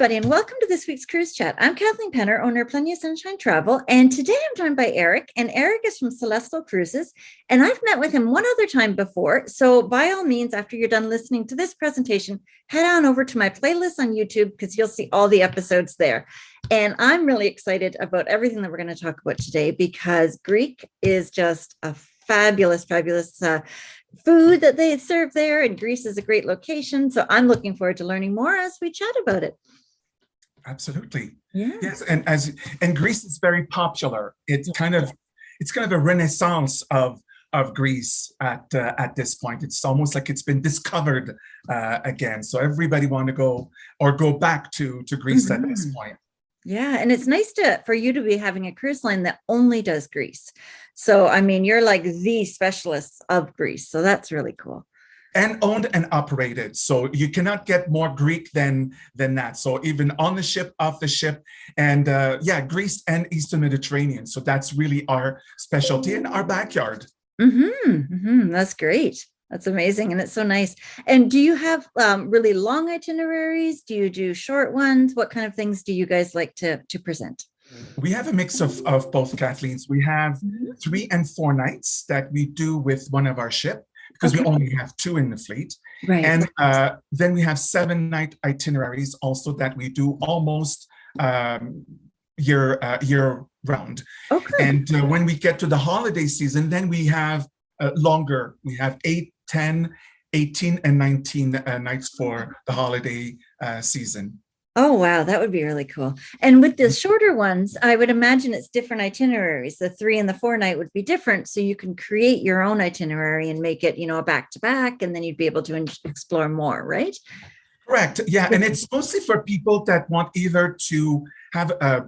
everybody, and welcome to this week's Cruise Chat. I'm Kathleen Penner, owner of Plenty of Sunshine Travel, and today I'm joined by Eric, and Eric is from Celestyal Cruises, and I've met with him one other time before, so by all means, after you're done listening to this presentation, head on over to my playlist on YouTube because you'll see all the episodes there. And I'm really excited about everything that we're going to talk about today because Greek is just a fabulous food that they serve there, and Greece is a great location. So I'm looking forward to learning more as we chat about it. Absolutely. Yeah. Yes, and Greece is very popular. It's kind of a renaissance of Greece at this point. It's almost like it's been discovered again. So everybody want to go back to Greece at this point. Yeah, and it's nice for you to be having a cruise line that only does Greece. So, I mean, you're like the specialists of Greece. So that's really cool. And owned and operated. So you cannot get more Greek than that. So even on the ship, off the ship, and Greece and Eastern Mediterranean. So that's really our specialty in our backyard. That's great. That's amazing. And it's so nice. And do you have really long itineraries? Do you do short ones? What kind of things do you guys like to present? We have a mix of both, Kathleen's. We have 3 and 4 nights that we do with one of our ship because we only have 2 in the fleet. Right. And then we have 7-night itineraries also that we do almost year round. Okay. And when we get to the holiday season, then we have longer. We have 8, 10, 18, and 19 nights for the holiday season. Oh, wow. That would be really cool. And with the shorter ones, I would imagine it's different itineraries. The 3 and the 4 night would be different. So you can create your own itinerary and make it, a back-to-back, and then you'd be able to explore more, right? Correct. Yeah. And it's mostly for people that want either to have a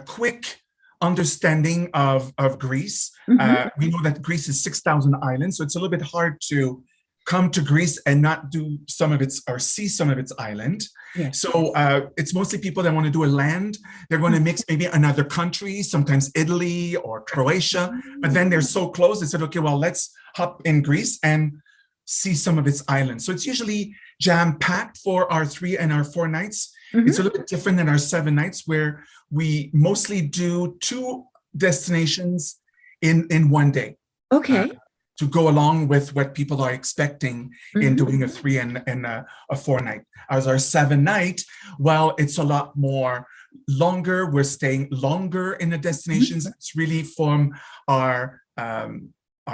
quick understanding of Greece. We know that Greece is 6,000 islands, so it's a little bit hard to come to Greece and not do some of its or see some of its island. Yes. So it's mostly people that want to do a land. They're going to mix maybe another country, sometimes Italy or Croatia, but then they're so close. They said, okay, well, let's hop in Greece and see some of its islands. So it's usually jam-packed for our 3 and our 4 nights. It's a little bit different than our 7 nights where we mostly do 2 destinations in one day. Okay. To go along with what people are expecting in doing a 3 and a 4 night. As our 7 night, well, it's a lot more longer. We're staying longer in the destinations. It's really from our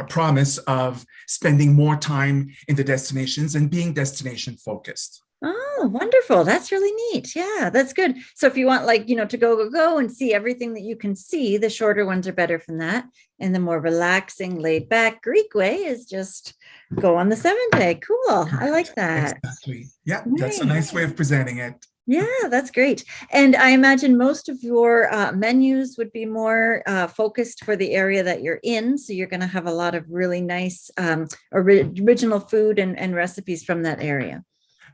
promise of spending more time in the destinations and being destination focused. Oh, wonderful. That's really neat. Yeah, that's good. So if you want to go and see everything that you can see, the shorter ones are better from that. And the more relaxing, laid back Greek way is just go on the 7th day. Cool. I like that. Exactly. Yeah, that's a nice way of presenting it. Yeah, that's great. And I imagine most of your menus would be more focused for the area that you're in. So you're going to have a lot of really nice original food and recipes from that area.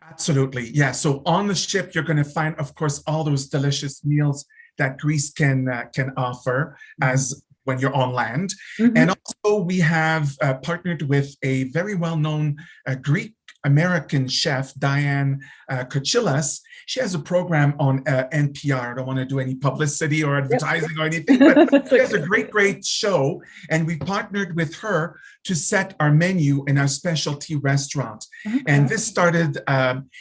Absolutely. Yeah. So on the ship, you're going to find, of course, all those delicious meals that Greece can offer as when you're on land. And also we have partnered with a very well-known Greek American chef, Diane Kochilas. She has a program on NPR. I don't want to do any publicity or advertising or anything, but she has a great show. And we partnered with her to set our menu in our specialty restaurant. And this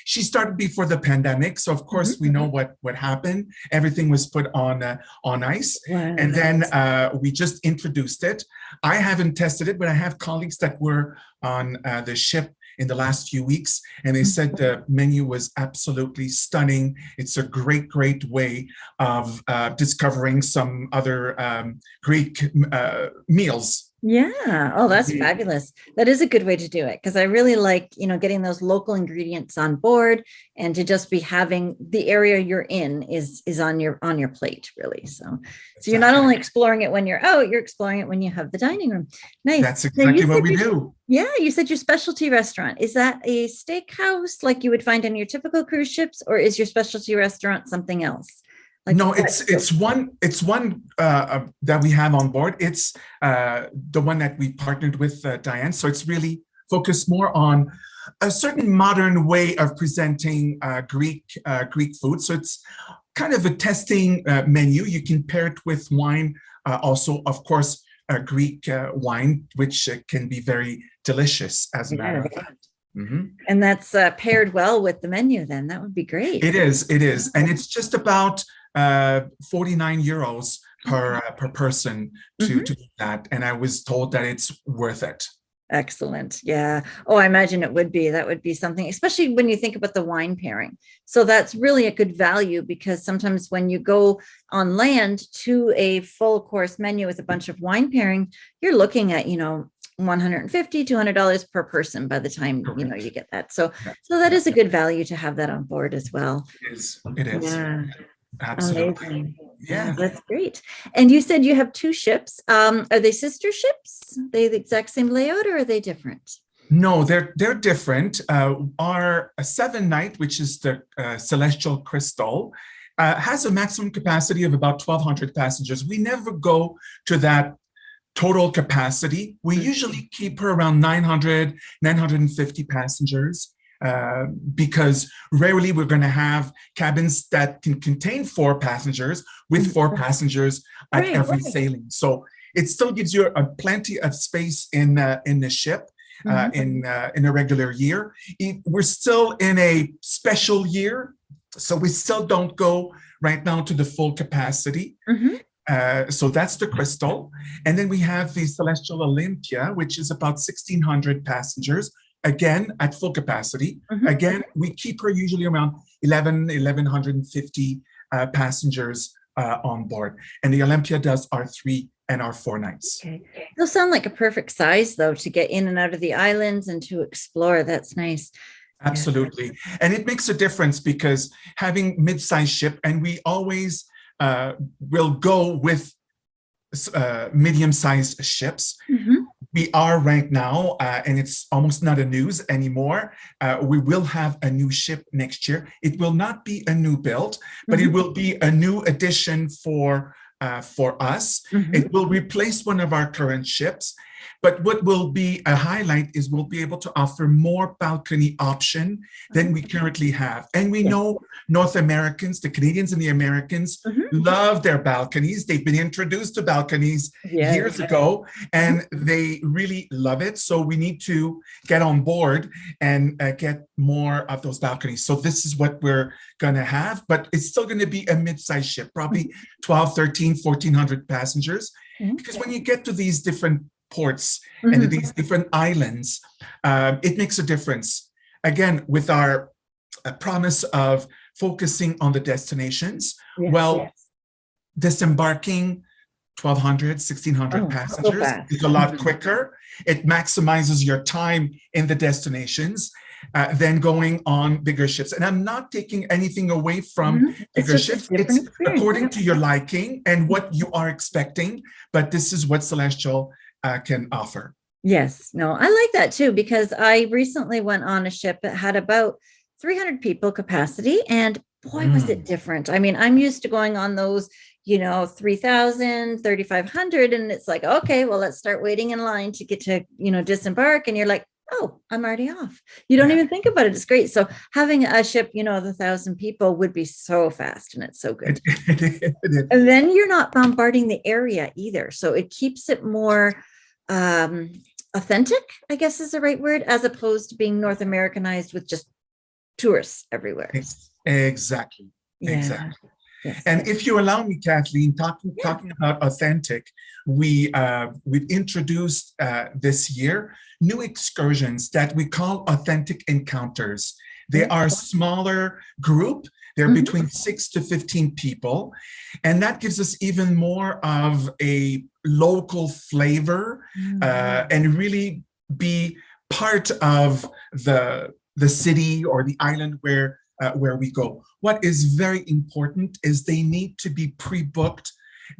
she started before the pandemic. So of course we know what happened. Everything was put on ice. Wow, and then we just introduced it. I haven't tested it, but I have colleagues that were on the ship in the last few weeks, and they said the menu was absolutely stunning. It's a great way of discovering some other Greek meals. Yeah. Oh, that's fabulous. That is a good way to do it because I really like, getting those local ingredients on board and to just be having the area you're in is on your plate, really. So you're not only exploring it when you're out, you're exploring it when you have the dining room. Nice. That's exactly what we do. Yeah. You said your specialty restaurant. Is that a steakhouse like you would find on your typical cruise ships, or is your specialty restaurant something else? Like no, it's one that we have on board. It's the one that we partnered with Diane. So it's really focused more on the Greek cuisine. So it's really focused more on the Greek cuisine. And then we have partnered with a very well-known Greek American chef, Diane Kochilas. She has a program on NPR. I don't want to do any publicity or advertising or anything, but she has a great show. And we partnered with her to set our menu in our specialty restaurant. And this started before the pandemic. So of course we know what happened. Everything was put on ice. And then we just introduced it. I haven't tested it, but I have colleagues that were on the ship in the last few weeks, and they said the menu was absolutely stunning. It's a great way of discovering some other Greek meals. a certain modern way of presenting Greek food. So it's kind of a testing menu. You can pair it with wine, also, of course, Greek wine, which can be very delicious, as a matter of fact. Mm-hmm. And that's paired well with the menu, then. That would be great. It is. And it's just about 49 euros per person to do that. And I was told that it's worth it. Excellent. Yeah. Oh, I imagine it would be. That would be something, especially when you think about the wine pairing. So that's really a good value, because sometimes when you go on land to a full course menu with a bunch of wine pairing, you're looking at, $150, $200 per person by the time, you get that. So that is a good value to have that on board as well. It is. Yeah. Absolutely. Amazing. Yeah, that's great. And you said you have 2 ships. Are they sister ships? Are they the exact same layout, or are they different? No, they're different. Our 7-night, which is the Celestial Crystal, has a maximum capacity of about 1,200 passengers. We never go to that total capacity. We usually keep her around 900, 950 passengers. Because rarely we're going to have cabins that can contain 4 passengers with 4 passengers at every sailing. So it still gives you plenty of space in the ship in a regular year. We're still in a special year, so we still don't go right now to the full capacity. So that's the Crystal. And then we have the Celestial Olympia, which is about 1,600 passengers. Again, at full capacity. Again, we keep her usually around 1,150 passengers on board. And the Olympia does our 3 and our 4 nights. Okay. Those sound like a perfect size, though, to get in and out of the islands and to explore. That's nice. Absolutely. Yeah. And it makes a difference, because having mid-sized ship, and we always will go with medium-sized ships. We are right now, and it's almost not a news anymore. We will have a new ship next year. It will not be a new build, but it will be a new addition for us. It will replace one of our current ships. But what will be a highlight is we'll be able to offer more balcony option than we currently have. And we know North Americans, the Canadians and the Americans, love their balconies. They've been introduced to balconies years ago, and they really love it. So we need to get on board and get more of those balconies. So this is what we're going to have, but it's still going to be a mid-sized ship, probably 12, 13, 1,400 passengers. Because when you get to these different ports and these different islands, it makes a difference. Again, with our promise of focusing on the destinations, disembarking 1,200, 1,600 passengers is a lot quicker. It maximizes your time in the destinations than going on bigger ships. And I'm not taking anything away from bigger ships. It's according to your liking and what you are expecting, but this is what Celestial can offer. Yes, no, I like that too, because I recently went on a ship that had about 300 people capacity, and boy, was it different. I mean, I'm used to going on those, 3,000, 3,500, and it's like, okay, well, let's start waiting in line to get to, disembark. And you're like, oh, I'm already off. You don't even think about it. It's great. So having a ship, the 1,000 people would be so fast, and it's so good. And then you're not bombarding the area either. So it keeps it more authentic, I guess is the right word, as opposed to being North Americanized with just tourists everywhere. Exactly. Yes. And if you allow me, Kathleen, talking about authentic, we've introduced this year new excursions that we call authentic encounters. They are a smaller group. They're between 6 to 15 people. And that gives us even more of a local flavor and really be part of the city or the island where we go. What is very important is they need to be pre-booked.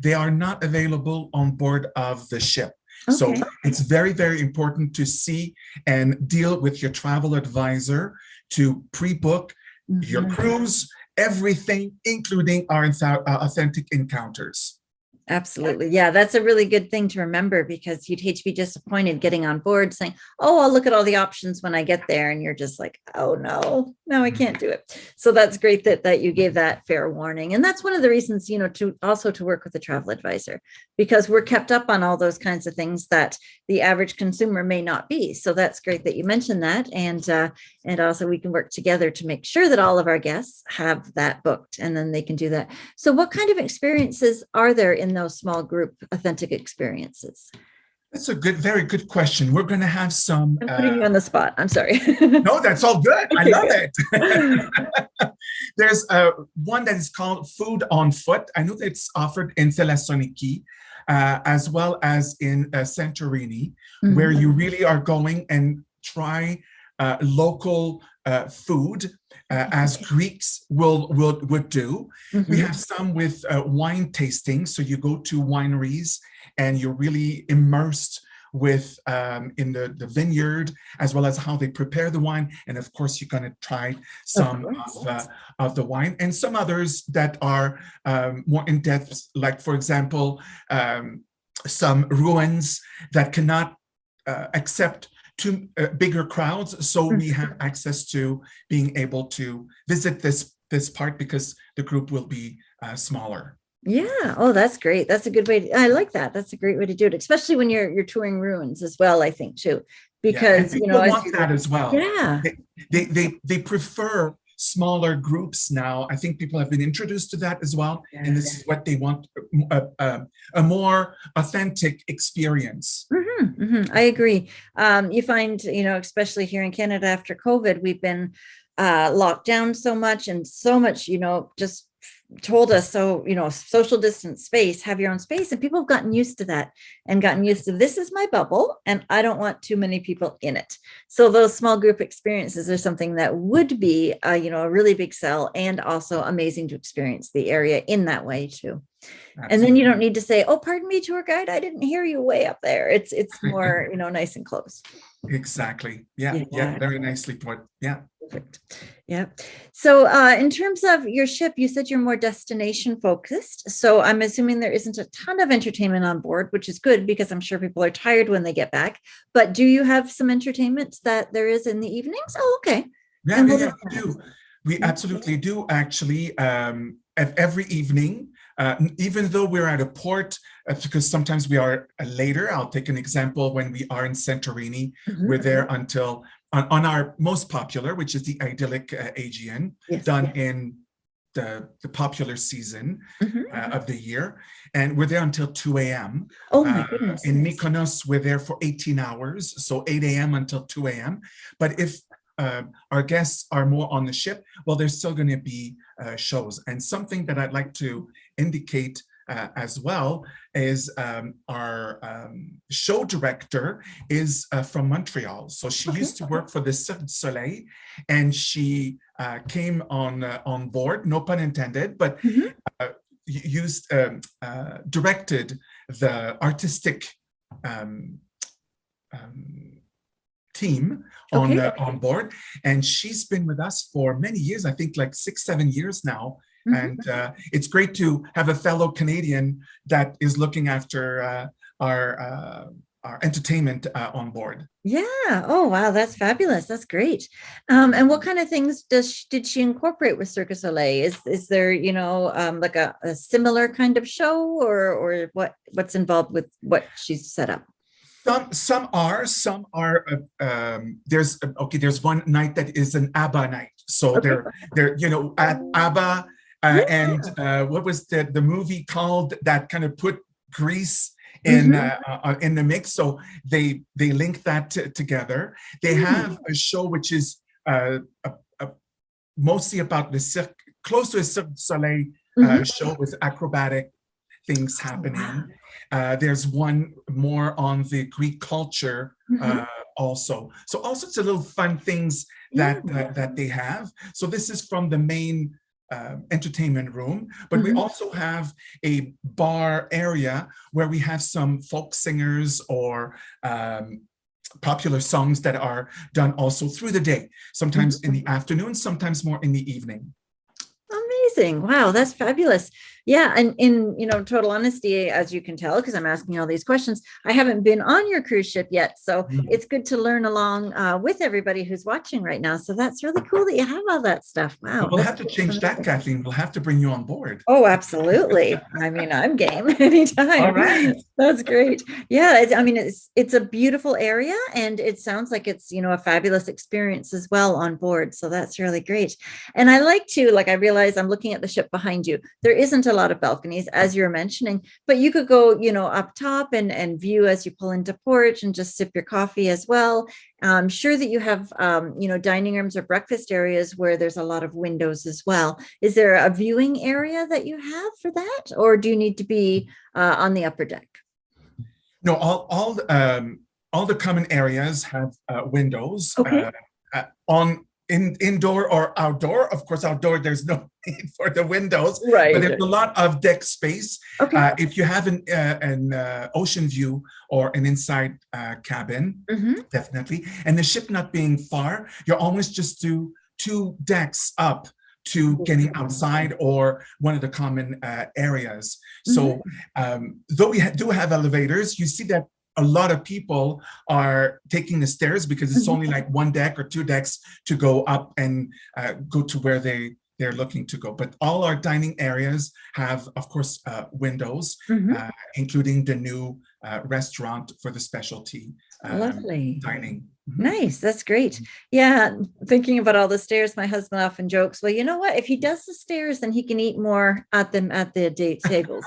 They are not available on board of the ship. So it's very, very important to see and deal with your travel advisor to pre-book your cruise, everything, including our authentic encounters. Absolutely. Yeah, that's a really good thing to remember because you'd hate to be disappointed getting on board saying, oh, I'll look at all the options when I get there. And you're just like, oh no, I can't do it. So that's great that you gave that fair warning. And that's one of the reasons, to also to work with a travel advisor, because we're kept up on all those kinds of things that the average consumer may not be. So that's great that you mentioned that. And also we can work together to make sure that all of our guests have that booked and then they can do that. So what kind of experiences are there in those small group authentic experiences? That's a very good question. We're going to have some. I'm putting you on the spot. I'm sorry. No, that's all good. I Okay, love good. it. There's one that is called Food on Foot. I know that it's offered in Thessaloniki, as well as in Santorini, where you really are going and try local food, as Greeks would do. We have some with wine tasting. So you go to wineries and you're really immersed with in the vineyard, as well as how they prepare the wine. And of course, you're going to try some of the wine, and some others that are more in depth, like, for example, some ruins that cannot accept bigger crowds. So we have access to being able to visit this part because the group will be smaller. Yeah. Oh, that's great. That's a good way. I like that. That's a great way to do it, especially when you're touring ruins as well, I think too, because people want that as well. Yeah. They prefer smaller groups now. I think people have been introduced to that as well. Yeah. And this is what they want, a more authentic experience. I agree. You find, especially here in Canada after COVID, we've been locked down so much, just told us, so, social distance space, have your own space. And people have gotten used to that and gotten used to, this is my bubble and I don't want too many people in it. So those small group experiences are something that would be, a really big sell, and also amazing to experience the area in that way too. Absolutely. And then you don't need to say, oh, pardon me, tour guide, I didn't hear you way up there. It's more, nice and close. Exactly. Yeah. Very nicely put. Yeah. Perfect. Yeah. So in terms of your ship, you said you're more destination focused. So I'm assuming there isn't a ton of entertainment on board, which is good because I'm sure people are tired when they get back. But do you have some entertainment that there is in the evenings? Oh, okay. Yeah, we do. We absolutely do, actually. Every evening, even though we're at a port, because sometimes we are later. I'll take an example. When we are in Santorini, we're there until on our most popular, which is the idyllic Aegean, done in the popular season of the year. And we're there until 2 a.m. Oh my goodness. In Mykonos, we're there for 18 hours, so 8 a.m. until 2 a.m. But if our guests are more on the ship, well, there's still going to be shows. And something that I'd like to indicate as well is our show director is from Montreal. So she used to work for the Cirque du Soleil, and she came on board, no pun intended, but directed the artistic team on board, and she's been with us for many years. I think like 6-7 years now. And it's great to have a fellow Canadian that is looking after our entertainment on board. Yeah. Oh, wow. That's fabulous. That's great. And what kind of things did she incorporate with Cirque du Soleil? Is there, like a similar kind of show, or what's involved with what she's set up? Some are. There's one night that is an ABBA night. So they're at ABBA. And what was the movie called that kind of put Greece in the mix? So they link that together. They have a show which is mostly about the close to a Cirque du Soleil show with acrobatic things happening. There's one more on the Greek culture also. So all sorts of little fun things that they have. So this is from the main entertainment room, but we also have a bar area where we have some folk singers or popular songs that are done also through the day, sometimes in the afternoon, sometimes more in the evening. Amazing. Wow, that's fabulous. Yeah. And in, total honesty, as you can tell, because I'm asking all these questions, I haven't been on your cruise ship yet. So it's good to learn along with everybody who's watching right now. So that's really cool that you have all that stuff. Wow. We'll have to change that, Kathleen. We'll have to bring you on board. Oh, absolutely. I mean, I'm game anytime. All right. That's great. Yeah. It's a beautiful area, and it sounds like it's, a fabulous experience as well on board. So that's really great. And I I realize I'm looking at the ship behind you. There isn't a lot of balconies, as you're mentioning, but you could go, up top and view as you pull into port and just sip your coffee as well. I'm sure that you have, dining rooms or breakfast areas where there's a lot of windows as well. Is there a viewing area that you have for that, or do you need to be on the upper deck? No, all the common areas have windows. Okay. On indoor or outdoor. Of course, outdoor there's no need for the windows, right? But there's a lot of deck space. Okay. If you have an ocean view or an inside cabin, definitely. And the ship not being far, you're almost just two decks up to getting outside or one of the common areas. So though we do have elevators, you see that a lot of people are taking the stairs because it's only like one deck or two decks to go up and go to where they're looking to go. But all our dining areas have, of course, windows, including the new restaurant for the specialty Lovely dining. Nice. That's great. Yeah. Thinking about all the stairs, my husband often jokes, well, you know what? If he does the stairs, then he can eat more at the date tables.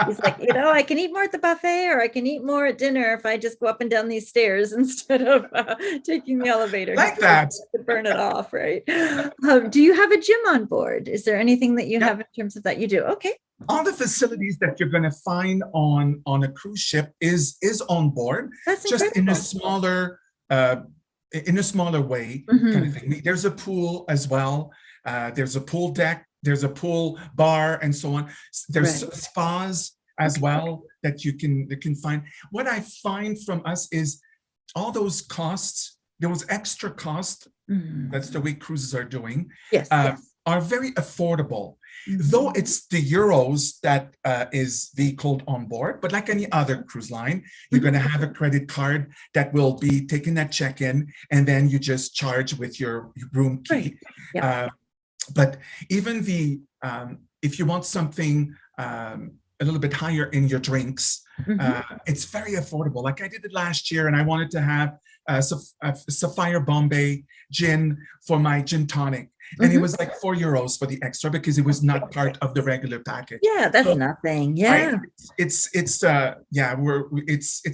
He's like, I can eat more at the buffet, or I can eat more at dinner if I just go up and down these stairs instead of taking the elevator. Like that. To burn it off, right? Do you have a gym on board? Is there anything that you have in terms of that? You do? Okay. All the facilities that you're going to find on a cruise ship is on board. That's just incredible. in a smaller way, kind of thing. There's a pool as well. There's a pool deck. There's a pool bar, and so on. There's spas as well that you can find. What I find from us is all those costs, those extra costs. That's the way cruises are doing. Yes. Are very affordable. Though it's the euros that is vehicled on board, but like any other cruise line, you're going to have a credit card that will be taken at check-in, and then you just charge with your room key. Right. Yeah. But even if you want something a little bit higher in your drinks, it's very affordable. Like I did it last year, and I wanted to have Sapphire Bombay gin for my gin tonic. And it was like €4 for the extra because it was not part of the regular package. Yeah, that's nothing. Yeah, it's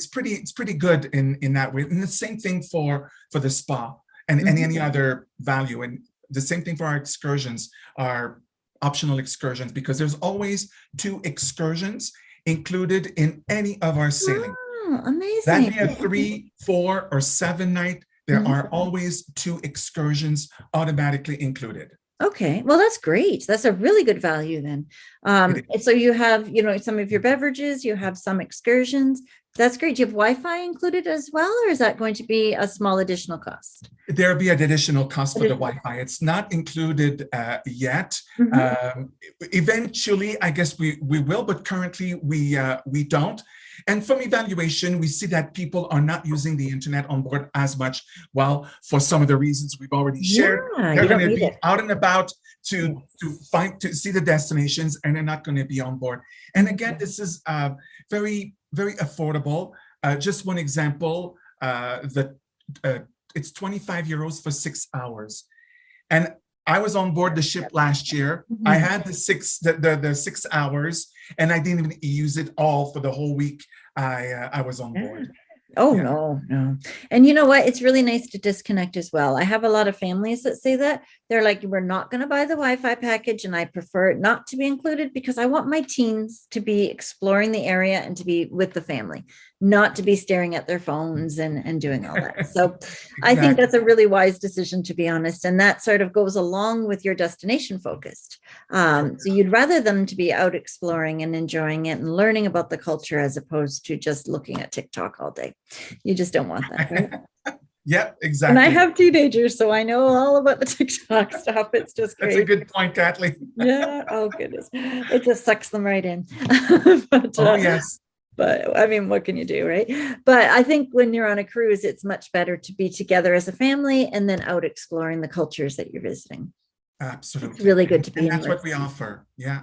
pretty good in that way. And the same thing for the spa and any other value. And the same thing for our excursions, our optional excursions, because there's always 2 excursions included in any of our sailing. Oh, amazing! That'd be a 3, 4, or 7 night. There are always 2 excursions automatically included. Okay, well, that's great. That's a really good value then. So you have, some of your beverages, you have some excursions. That's great. Do you have Wi-Fi included as well, or is that going to be a small additional cost? There'll be an additional cost for the Wi-Fi. It's not included yet. Eventually, I guess we will, but currently we don't. And from evaluation, we see that people are not using the internet on board as much. Well, for some of the reasons we've already shared, they're going to be out and about to see the destinations, and they're not going to be on board. And again, this is very, very affordable. Just one example, it's €25 for 6 hours. And I was on board the ship last year. I had the 6 hours, and I didn't even use it all for the whole week I was on board. Oh, no. And you know what? It's really nice to disconnect as well. I have a lot of families that say that. They're like, we're not going to buy the Wi-Fi package, and I prefer it not to be included because I want my teens to be exploring the area and to be with the family, not to be staring at their phones and doing all that. So I think that's a really wise decision, to be honest. And that sort of goes along with your destination focused. So you'd rather them to be out exploring and enjoying it and learning about the culture as opposed to just looking at TikTok all day. You just don't want that, right? Yeah, And I exactly. have teenagers, so I know all about the TikTok stuff. It's just That's a great. good point, Kathleen. Yeah. Oh goodness. It just sucks them right in. but Oh, yes. but I mean, what can you do, right? But I think when you're on a cruise, it's much better to be together as a family and then out exploring the cultures that you're visiting. It's Absolutely. really good to be And in that's with. what we offer. Yeah.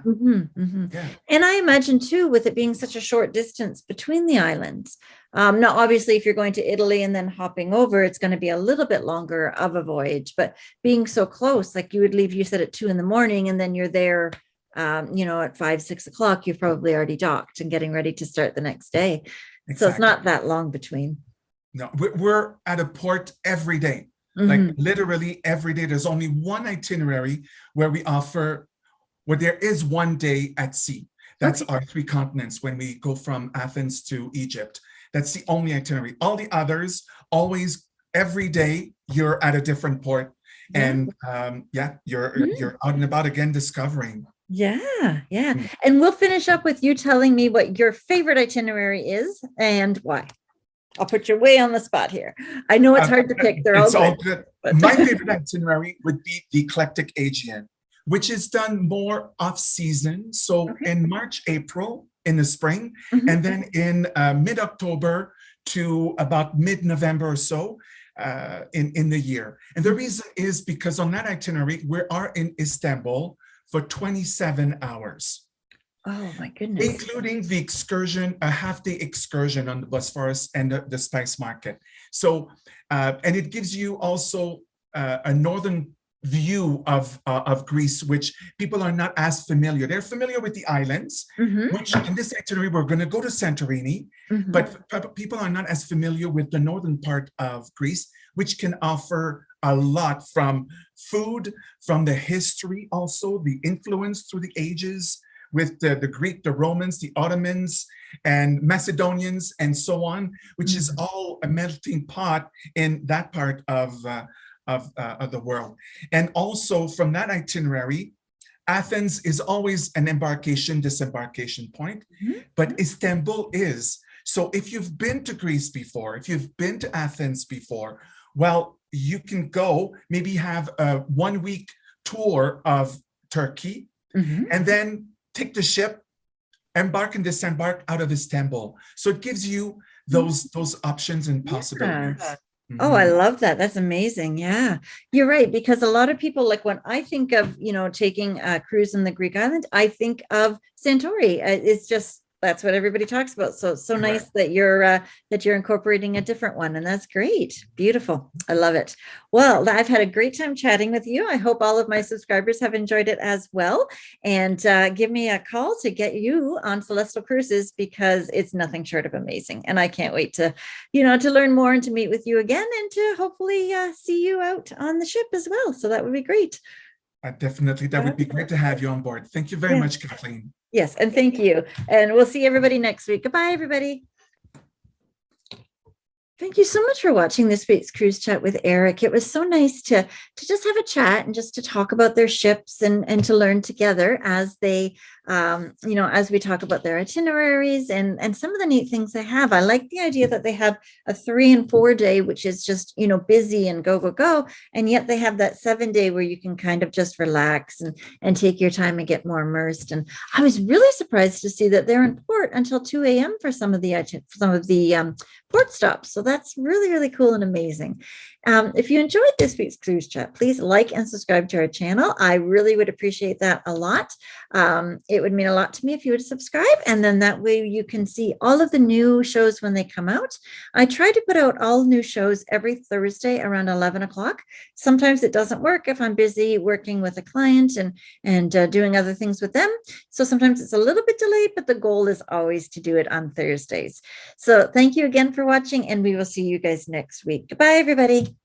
Yeah. And I imagine too, with it being such a short distance between the islands. Now, obviously, if you're going to Italy and then hopping over, it's going to be a little bit longer of a voyage. But being so close, like you would leave, you said at 2 a.m, and then you're there, at 5, 6 o'clock. You've probably already docked and getting ready to start the next day. So it's Exactly. not that long between. No, we're at a port every day. Like literally every day. There's only one itinerary where there is one day at sea. That's our 3 continents when we go from Athens to Egypt. That's the only itinerary. All the others, always every day, you're at a different port. And you're out and about again discovering. Yeah. And we'll finish up with you telling me what your favorite itinerary is and why. I'll put you way on the spot here. I know it's hard to pick. They're all good. My favorite itinerary would be the Eclectic Aegean, which is done more off-season. So in March, April, in the spring, and then in mid-October to about mid-November or so in the year. And the reason is because on that itinerary, we are in Istanbul for 27 hours. Oh my goodness. Including the excursion, a half-day excursion on the Bosphorus and the spice market. So, and it gives you also a northern view of Greece, which people are not as familiar. They're familiar with the islands, which in this itinerary, we're going to go to Santorini, but people are not as familiar with the northern part of Greece, which can offer a lot from food, from the history, also the influence through the ages, with the Greek, the Romans, the Ottomans, and Macedonians, and so on, which is all a melting pot in that part of the world. And also from that itinerary, Athens is always an embarkation, disembarkation point, but Istanbul is. So if you've been to Greece before, if you've been to Athens before, well, you can go, maybe have a 1-week tour of Turkey, and then take the ship, embark and disembark out of Istanbul. So it gives you those options and possibilities. Oh, I love that. That's amazing. Yeah, you're right. Because a lot of people, like when I think of, taking a cruise in the Greek island, I think of Santorini. It's just, that's what everybody talks about. So it's so nice that you're incorporating a different one. And that's great. Beautiful. I love it. Well, I've had a great time chatting with you. I hope all of my subscribers have enjoyed it as well. And give me a call to get you on Celestyal Cruises, because it's nothing short of amazing. And I can't wait to, to learn more and to meet with you again and to hopefully see you out on the ship as well. So that would be great. Definitely. That would be great to have you on board. Thank you very much, Kathleen. Yes, and thank you. And we'll see everybody next week. Goodbye, everybody. Thank you so much for watching this week's cruise chat with Eric. It was so nice to just have a chat and just to talk about their ships and to learn together as they, as we talk about their itineraries and some of the neat things they have. I like the idea that they have a 3 and 4 day, which is just, busy and go. And yet they have that 7 day where you can kind of just relax and take your time and get more immersed. And I was really surprised to see that they're in port until 2 a.m. for some of the port stops. So that's really, really cool and amazing. If you enjoyed this week's cruise chat, please like and subscribe to our channel. I really would appreciate that a lot. It would mean a lot to me if you would subscribe, and then that way you can see all of the new shows when they come out. I try to put out all new shows every Thursday around 11 o'clock. Sometimes it doesn't work if I'm busy working with a client and doing other things with them. So sometimes it's a little bit delayed, but the goal is always to do it on Thursdays. So thank you again for watching, and we will see you guys next week. Goodbye, everybody.